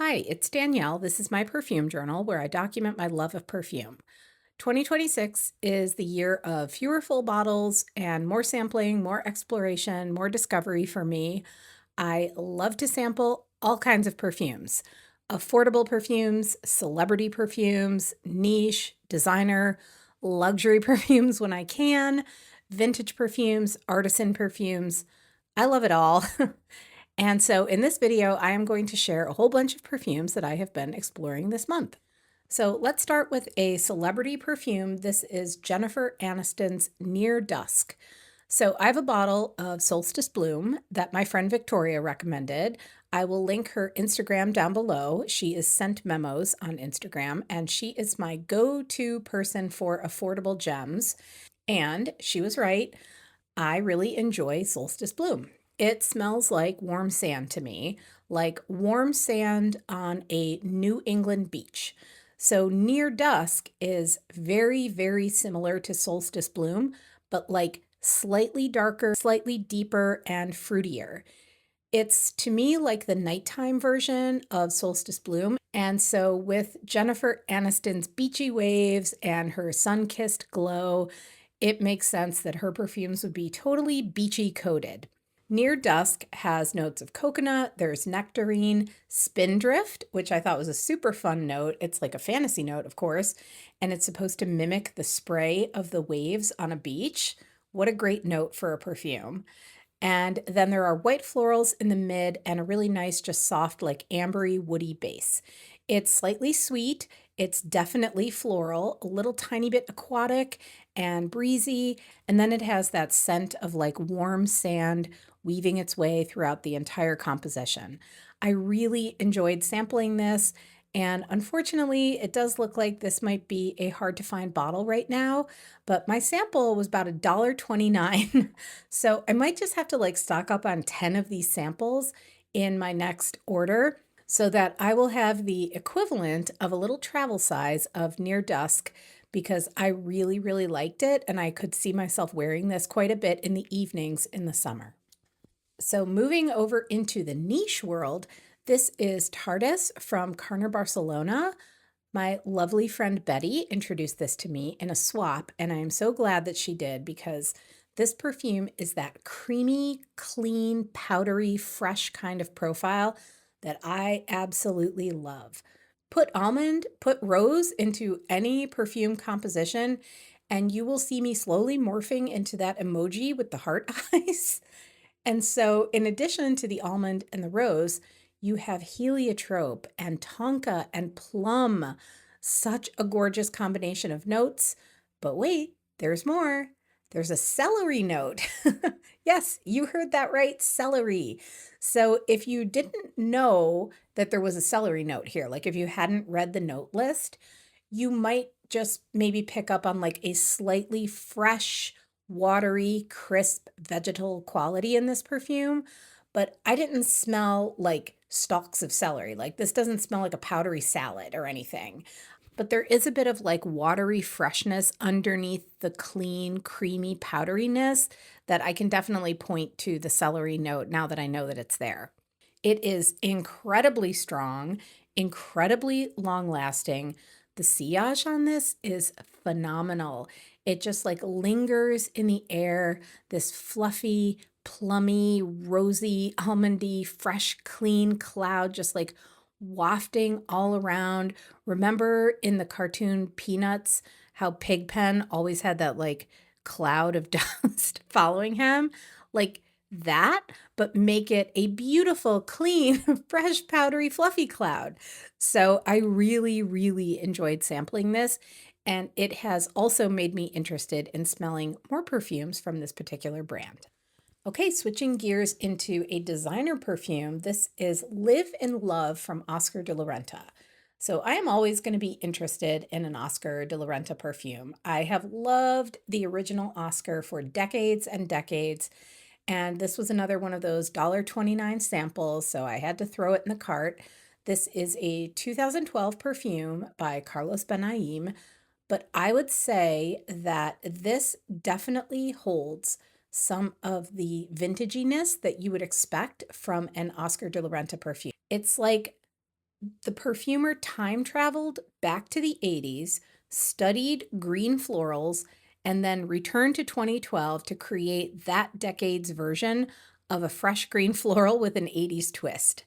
Hi, it's Danielle. This is my perfume journal where I document my love of perfume. 2026 is the year of fewer full bottles and more sampling, more exploration, more discovery for me. I love to sample all kinds of perfumes: affordable perfumes, celebrity perfumes, niche, designer, luxury perfumes when I can, vintage perfumes, artisan perfumes. I love it all. And so in this video, I am going to share a whole bunch of perfumes that I have been exploring this month. So let's start with a celebrity perfume. This is Jennifer Aniston's Near Dusk. So I have a bottle of Solstice Bloom that my friend Victoria recommended. I will link her Instagram down below. She is Scent Memos on Instagram, and she is my go-to person for affordable gems. And she was right. I really enjoy Solstice Bloom. It smells like warm sand to me, like warm sand on a New England beach. So Near Dusk is very, very similar to Solstice Bloom, but like slightly darker, slightly deeper, and fruitier. It's to me like the nighttime version of Solstice Bloom. And so with Jennifer Aniston's beachy waves and her sun-kissed glow, it makes sense that her perfumes would be totally beachy coated. Near Dusk has notes of coconut, there's nectarine, spindrift, which I thought was a super fun note. It's like a fantasy note, of course, and it's supposed to mimic the spray of the waves on a beach. What a great note for a perfume. And then there are white florals in the mid and a really nice, just soft, like ambery, woody base. It's slightly sweet. It's definitely floral, a little tiny bit aquatic and breezy. And then it has that scent of like warm sand weaving its way throughout the entire composition. I really enjoyed sampling this. And unfortunately, it does look like this might be a hard to find bottle right now, but my sample was about $1.29. So I might just have to like stock up on 10 of these samples in my next order so that I will have the equivalent of a little travel size of Near Dusk, because I really, really liked it and I could see myself wearing this quite a bit in the evenings in the summer. So moving over into the niche world, this is Tardes from Carnet, Barcelona. My lovely friend Betty introduced this to me in a swap, and I am so glad that she did, because this perfume is that creamy, clean, powdery, fresh kind of profile that I absolutely love. Put almond, put rose into any perfume composition, and you will see me slowly morphing into that emoji with the heart eyes. And so, in addition to the almond and the rose, you have heliotrope and tonka and plum. Such a gorgeous combination of notes. But wait, there's more. There's a celery note. Yes, you heard that right, celery. So, if you didn't know that there was a celery note here, like if you hadn't read the note list, you might just maybe pick up on like a slightly fresh, watery, crisp vegetal quality in this perfume, but I didn't smell like stalks of celery. Like this doesn't smell like a powdery salad or anything. But there is a bit of like watery freshness underneath the clean, creamy powderiness that I can definitely point to the celery note now that I know that it's there. It is incredibly strong, incredibly long lasting. The sillage on this is phenomenal. It just like lingers in the air, this fluffy, plummy, rosy, almondy, fresh, clean cloud just like wafting all around. Remember in the cartoon Peanuts how Pigpen always had that like cloud of dust following him? Like that, but make it a beautiful, clean, fresh, powdery, fluffy cloud. So I really, really enjoyed sampling this. And it has also made me interested in smelling more perfumes from this particular brand. Okay, switching gears into a designer perfume. This is Live in Love from Oscar de la Renta. So I am always going to be interested in an Oscar de la Renta perfume. I have loved the original Oscar for decades and decades. And this was another one of those $1.29 samples, so I had to throw it in the cart. This is a 2012 perfume by Carlos Benaim, but I would say that this definitely holds some of the vintaginess that you would expect from an Oscar de la Renta perfume. It's like The perfumer time traveled back to the 80s, studied green florals, and then returned to 2012 to create that decade's version of a fresh green floral with an 80s twist.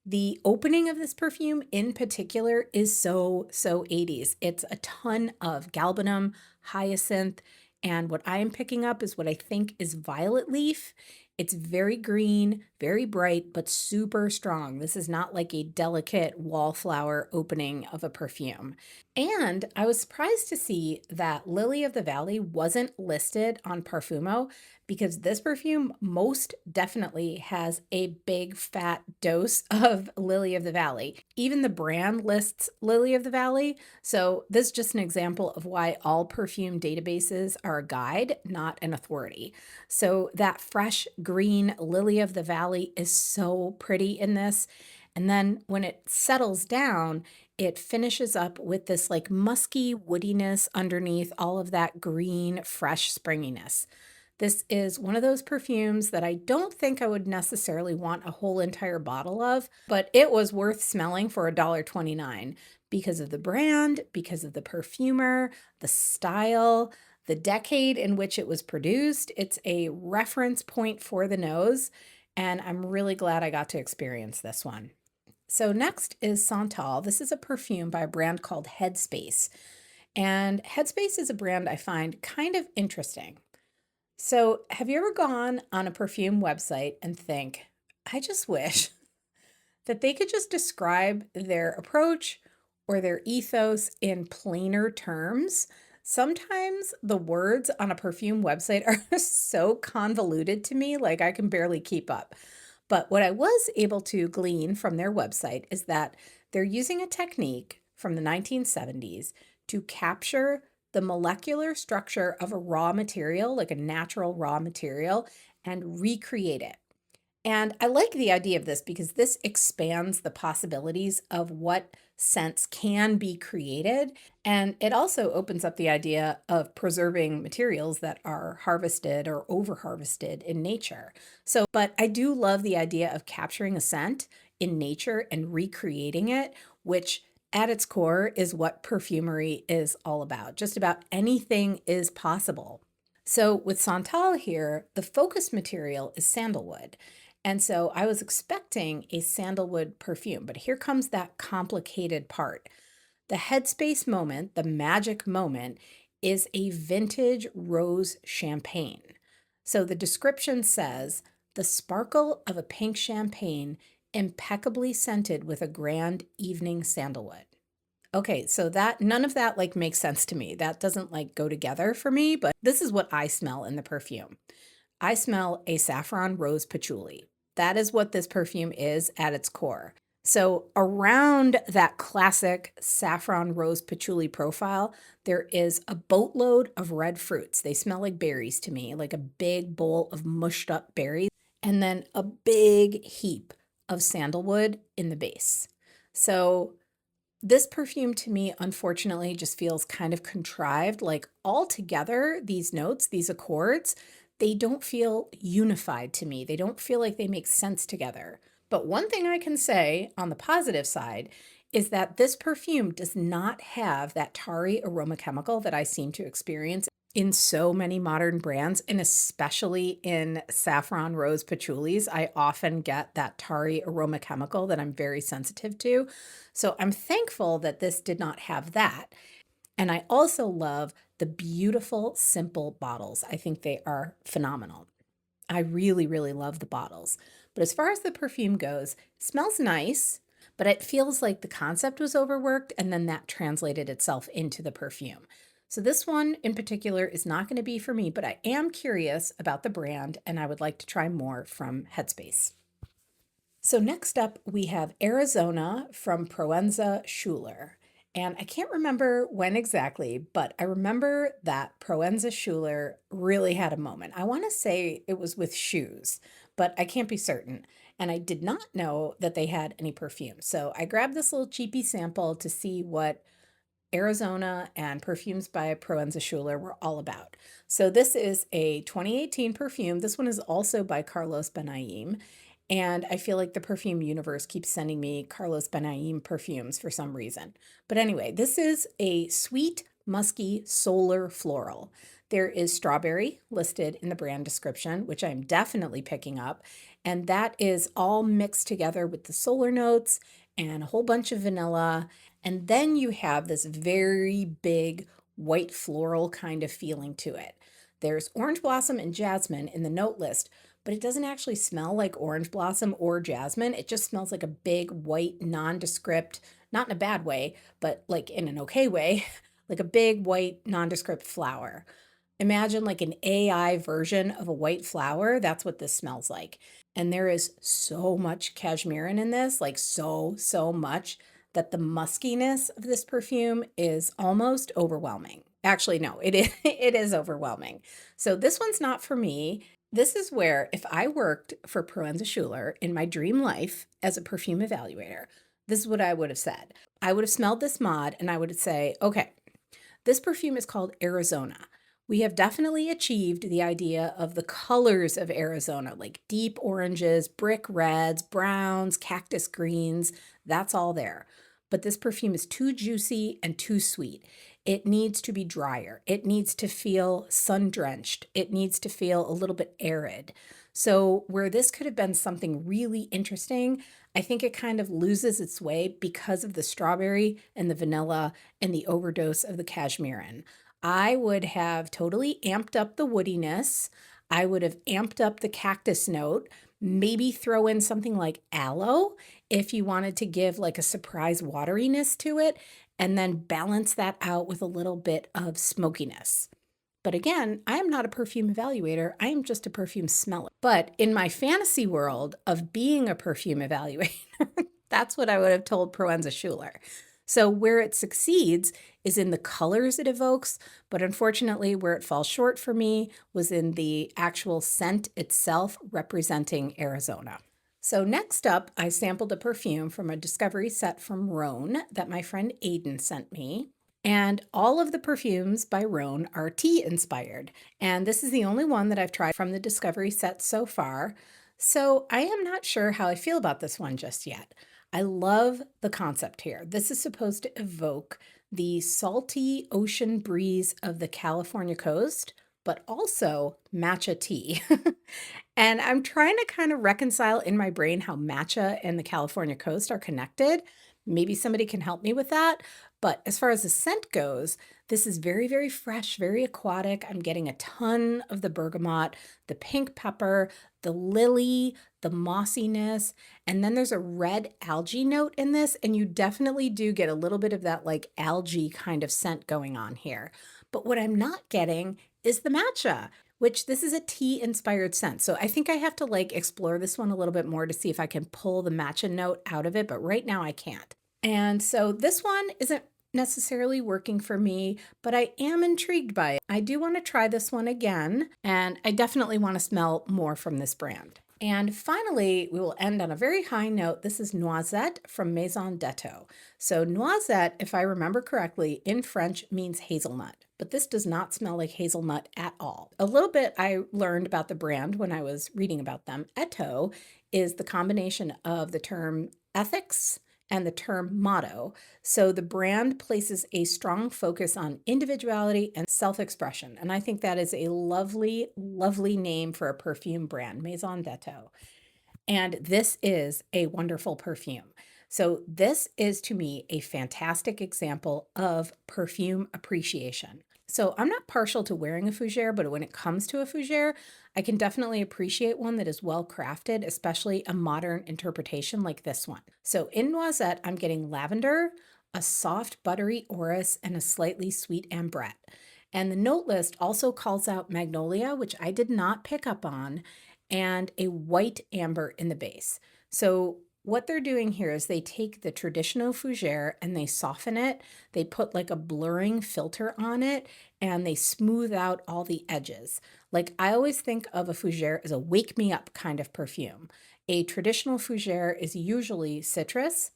The opening of this perfume in particular is so 80s. It's a ton of galbanum, hyacinth, and what I am picking up is what I think is violet leaf. It's very green, very bright, but super strong. This is not like a delicate wallflower opening of a perfume. And I was surprised to see that Lily of the Valley wasn't listed on Parfumo because this perfume most definitely has a big fat dose of Lily of the Valley. Even the brand lists Lily of the Valley. So, this is just an example of why all perfume databases are a guide, not an authority. So, that fresh green Lily of the Valley is so pretty in this. And then when it settles down, it finishes up with this like musky woodiness underneath all of that green, fresh springiness. This is one of those perfumes that I don't think I would necessarily want a whole entire bottle of, but it was worth smelling for $1.29 because of the brand, because of the perfumer, the style, the decade in which it was produced. It's a reference point for the nose, and I'm really glad I got to experience this one. So next is Santal. This is a perfume by a brand called Headspace. And Headspace is a brand I find kind of interesting. So, have you ever gone on a perfume website and think, I just wish that they could just describe their approach or their ethos in plainer terms? Sometimes the words on a perfume website are so convoluted to me, like I can barely keep up. But what I was able to glean from their website is that they're using a technique from the 1970s to capture the molecular structure of a raw material, like a natural raw material, and recreate it. And I like the idea of this because this expands the possibilities of what scents can be created. And it also opens up the idea of preserving materials that are harvested or over harvested in nature. So, but I do love the idea of capturing a scent in nature and recreating it, which at its core is what perfumery is all about. Just about anything is possible. So, with Santal here, the focus material is sandalwood. And so I was expecting a sandalwood perfume, but here comes that complicated part. The headspace moment, the magic moment, is a vintage rose champagne. So the description says the sparkle of a pink champagne impeccably scented with a grand evening sandalwood. Okay, so that none of that like makes sense to me. That doesn't like go together for me, but this is what I smell in the perfume. I smell a saffron rose patchouli. That is what this perfume is at its core. So, around that classic saffron rose patchouli profile, there is a boatload of red fruits. They smell like berries to me, like a big bowl of mushed up berries, and then a big heap of sandalwood in the base. So, this perfume to me, unfortunately, just feels kind of contrived. Like all together, these notes, these accords, they don't feel unified to me. They don't feel like they make sense together. But one thing I can say on the positive side is that this perfume does not have that tarry aroma chemical that I seem to experience in so many modern brands, and especially in saffron rose patchoulis. I often get that tarry aroma chemical that I'm very sensitive to. So I'm thankful that this did not have that. And I also love the beautiful, simple bottles. I think they are phenomenal. I really, really love the bottles. But as far as the perfume goes, it smells nice, but it feels like the concept was overworked and then that translated itself into the perfume. So this one in particular is not going to be for me, but I am curious about the brand and I would like to try more from Headspace. So next up, we have Arizona from Proenza Schouler. And I can't remember when exactly, but I remember that Proenza Schouler really had a moment. I want to say it was with shoes, but I can't be certain. And I did not know that they had any perfume. So I grabbed this little cheapy sample to see what Arizona and perfumes by Proenza Schouler were all about. So this is a 2018 perfume. This one is also by Carlos Benaim, And I feel like the perfume universe keeps sending me Carlos Benaim perfumes for some reason. But anyway, this is a sweet, musky, solar floral. There is strawberry listed in the brand description, which I'm definitely picking up. And that is all mixed together with the solar notes and a whole bunch of vanilla. And then you have this very big white floral kind of feeling to it. There's orange blossom and jasmine in the note list, but it doesn't actually smell like orange blossom or jasmine. It just smells like a big white nondescript, not in a bad way, but like in an okay way, like a big white nondescript flower. Imagine like an AI version of a white flower. That's what this smells like. And there is so much cashmerein in this, like so much that the muskiness of this perfume is almost overwhelming. Actually, no, it is, it is overwhelming. So this one's not for me. This is where if I worked for Proenza Schouler in my dream life as a perfume evaluator, this is what I would have said. I would have smelled this mod and I would say, okay, this perfume is called Arizona. We have definitely achieved the idea of the colors of Arizona, like deep oranges, brick reds, browns, cactus greens. That's all there. But this perfume is too juicy and too sweet. It needs to be drier. It needs to feel sun drenched. It needs to feel a little bit arid. So, where this could have been something really interesting, I think it kind of loses its way because of the strawberry and the vanilla and the overdose of the cashmerein. I would have totally amped up the woodiness. I would have amped up the cactus note, maybe throw in something like aloe if you wanted to give like a surprise wateriness to it, and then balance that out with a little bit of smokiness. But again, I am not a perfume evaluator. I am just a perfume smeller. But in my fantasy world of being a perfume evaluator, that's what I would have told Proenza Schouler. So where it succeeds is in the colors it evokes, but unfortunately where it falls short for me was in the actual scent itself representing Arizona. So next up, I sampled a perfume from a discovery set from Roan that my friend Aidan sent me. And all of the perfumes by Roan are tea inspired. And this is the only one that I've tried from the discovery set so far. So I am not sure how I feel about this one just yet. I love the concept here. This is supposed to evoke the salty ocean breeze of the California coast, but also matcha tea. And I'm trying to kind of reconcile in my brain how matcha and the California coast are connected. Maybe somebody can help me with that. But as far as the scent goes, this is very, very fresh, very aquatic. I'm getting a ton of the bergamot, the pink pepper, the lily, the mossiness, and then there's a red algae note in this, and you definitely do get a little bit of that like algae kind of scent going on here. But what I'm not getting is the matcha, which this is a tea inspired scent. So I think I have to like explore this one a little bit more to see if I can pull the matcha note out of it, but right now I can't. And so this one isn't necessarily working for me, but I am intrigued by it. I do want to try this one again, and I definitely want to smell more from this brand. And finally, we will end on a very high note. This is Noisette from Maison. So Noisette, if I remember correctly, in French means hazelnut, but this does not smell like hazelnut at all. A little bit I learned about the brand when I was reading about them. Eto is the combination of the term ethics and the term motto. So the brand places a strong focus on individuality and self-expression. And I think that is a lovely, lovely name for a perfume brand, Maison. And this is a wonderful perfume. So this is to me a fantastic example of perfume appreciation. So I'm not partial to wearing a fougere, but when it comes to a fougere, I can definitely appreciate one that is well crafted, especially a modern interpretation like this one. So in Noisette, I'm getting lavender, a soft buttery orris, and a slightly sweet ambrette. And the note list also calls out magnolia, which I did not pick up on, and a white amber in the base. So what they're doing here is they take the traditional fougere and they soften it. They put like a blurring filter on it and they smooth out all the edges. Like I always think of a fougere as a wake me up kind of perfume. A traditional fougere is usually citrus,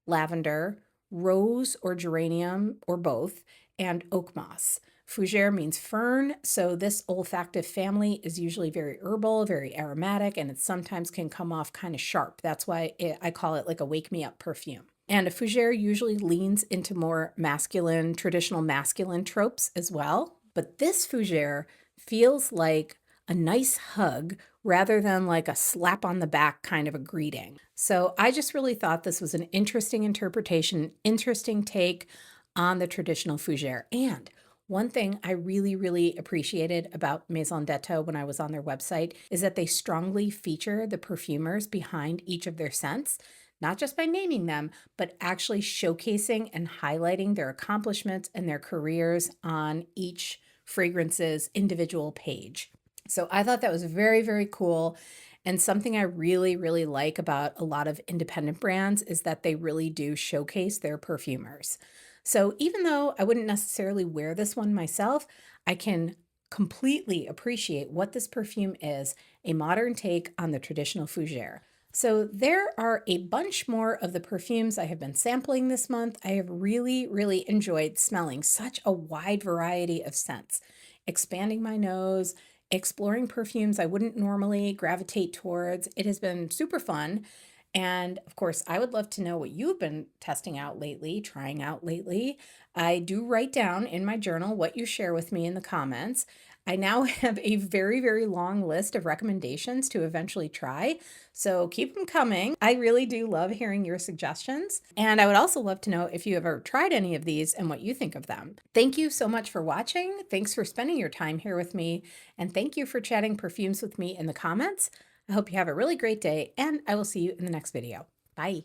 lavender, rose or geranium or both, and oak moss. Fougere means fern, so this olfactive family is usually very herbal, very aromatic, and it sometimes can come off kind of sharp. That's why I call it like a wake me up perfume. And a fougere usually leans into more masculine, traditional masculine tropes as well. But this fougere feels like a nice hug rather than like a slap on the back kind of a greeting. So I just really thought this was an interesting interpretation, interesting take on the traditional fougere. And one thing I really, really appreciated about Maison when I was on their website is that they strongly feature the perfumers behind each of their scents, not just by naming them, but actually showcasing and highlighting their accomplishments and their careers on each fragrance's individual page. So I thought that was very, very cool. And something I really, really like about a lot of independent brands is that they really do showcase their perfumers. So even though I wouldn't necessarily wear this one myself, I can completely appreciate what this perfume is, a modern take on the traditional fougere. So there are a bunch more of the perfumes I have been sampling this month. I have really, really enjoyed smelling such a wide variety of scents, expanding my nose, exploring perfumes I wouldn't normally gravitate towards. It has been super fun. And of course, I would love to know what you've been testing out lately, trying out lately. I do write down in my journal what you share with me in the comments. I now have a very, very long list of recommendations to eventually try, so keep them coming. I really do love hearing your suggestions, and I would also love to know if you ever tried any of these and what you think of them. Thank you so much for watching. Thanks for spending your time here with me, and thank you for chatting perfumes with me in the comments. I hope you have a really great day, and I will see you in the next video. Bye.